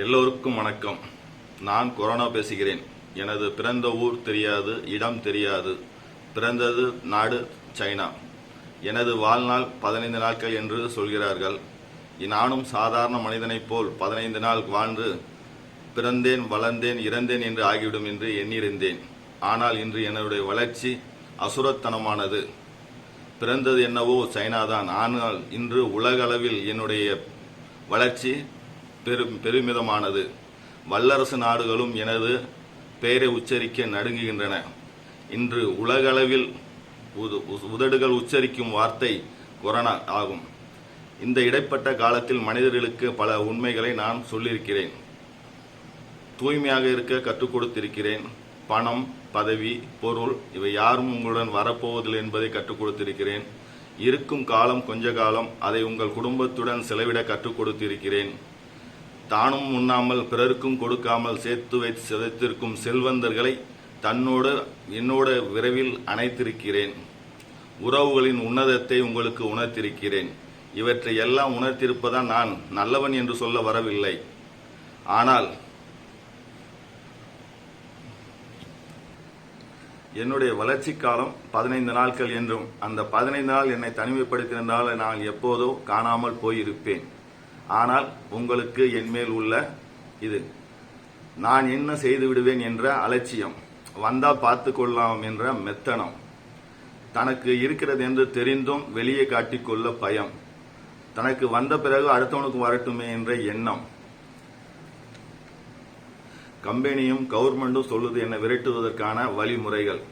எல்லோருக்கும் வணக்கம். நான் கொரோனா பேசுகிறேன். எனது பிறந்த ஊர் தெரியாது, இடம் தெரியாது. பிறந்தது நாடு சைனா. எனது வாழ்நாள் 15 நாட்கள் என்று சொல்கிறார்கள். நானும் சாதாரண மனிதனைப் போல் 15 நாள் வாழ்ந்து பிறந்தேன், வளர்ந்தேன், இறந்தேன் என்று ஆகிவிடும் என்று எண்ணியிருந்தேன். ஆனால் இன்று என்னுடைய வளர்ச்சி அசுரத்தனமானது. பிறந்தது என்னவோ சைனாதான். ஆனால் இன்று உலக அளவில் என்னுடைய வளர்ச்சி பெருமிதமானது. வல்லரசு நாடுகளும் எனது பெயரை உச்சரிக்க நடுங்குகின்றன. இன்று உலகளவில் உதடுகள் உச்சரிக்கும் வார்த்தை கொரோனா ஆகும். இந்த இடைப்பட்ட காலத்தில் மனிதர்களுக்கு பல உண்மைகளை நான் சொல்லியிருக்கிறேன். தூய்மையாக இருக்க கற்றுக் கொடுத்திருக்கிறேன். பணம், பதவி, பொருள் இவை யாரும் உங்களுடன் வரப்போவதில்லை என்பதை கற்றுக் கொடுத்திருக்கிறேன். இருக்கும் காலம் கொஞ்ச காலம், அதை உங்கள் குடும்பத்துடன் செலவிட கற்றுக் கொடுத்திருக்கிறேன். தானும் உண்ணாமல் பிறருக்கும் கொடுக்காமல் சேர்த்து வைத்து சிதைத்திருக்கும் செல்வந்தர்களை என்னோட விரைவில் அணைத்திருக்கிறேன். உறவுகளின் உன்னதத்தை உங்களுக்கு உணர்த்திருக்கிறேன். இவற்றை எல்லாம் உணர்த்திருப்பதால் நான் நல்லவன் என்று சொல்ல வரவில்லை. ஆனால் என்னுடைய வளர்ச்சி காலம் 15 நாட்கள் என்றும் அந்த 15 நாள் என்னை தனிமைப்படுத்தியிருந்தால் நான் எப்போதோ காணாமல் போயிருப்பேன். ஆனால் உங்களுக்கு என்மேல் உள்ள இது நான் என்ன செய்து விடுவேன் என்ற அலட்சியம், வந்தா பார்த்து கொள்ளலாம் என்ற மெத்தனம், தனக்கு இருக்கிறது என்று தெரிந்தும் வெளியே காட்டிக்கொள்ள பயம், தனக்கு வந்த பிறகு அடுத்தவனுக்கு வரட்டுமே என்ற எண்ணம். கம்பெனியும் கவர்மெண்டும் சொல்லுது என்னை விரட்டுவதற்கான வழிமுறைகள்.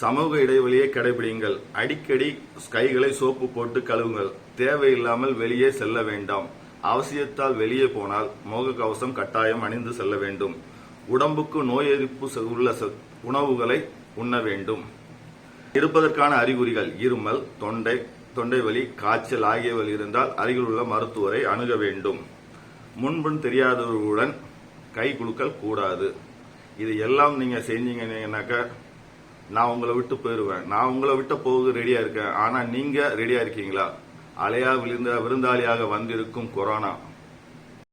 சமூக இடைவெளியை கடைபிடிங்கள். அடிக்கடி கைகளை சோப்பு போட்டு கழுவுங்கள். தேவையில்லாமல் வெளியே செல்ல வேண்டாம். அவசியத்தால் வெளியே போனால் முக கவசம் கட்டாயம் அணிந்து செல்ல வேண்டும். உடம்புக்கு நோய் எதிர்ப்பு உள்ள உணவுகளை உண்ண வேண்டும். இருப்பதற்கான அறிகுறிகள் இருமல், தொண்டை வலி, காய்ச்சல் ஆகியவை இருந்தால் அருகில் உள்ள மருத்துவரை அணுக வேண்டும். முன்பின் தெரியாதவர்களுடன் கை குலுக்கல் கூடாது. இது எல்லாம் நீங்க செஞ்சீங்கன்னாக்க நான் உங்களை விட்டு போயிடுவேன். நான் உங்களை விட்டு போக ரெடியா இருக்கேன். ஆனா நீங்க ரெடியா இருக்கீங்களா? அலையா விழுந்த விருந்தாளியாக வந்திருக்கும் கொரோனா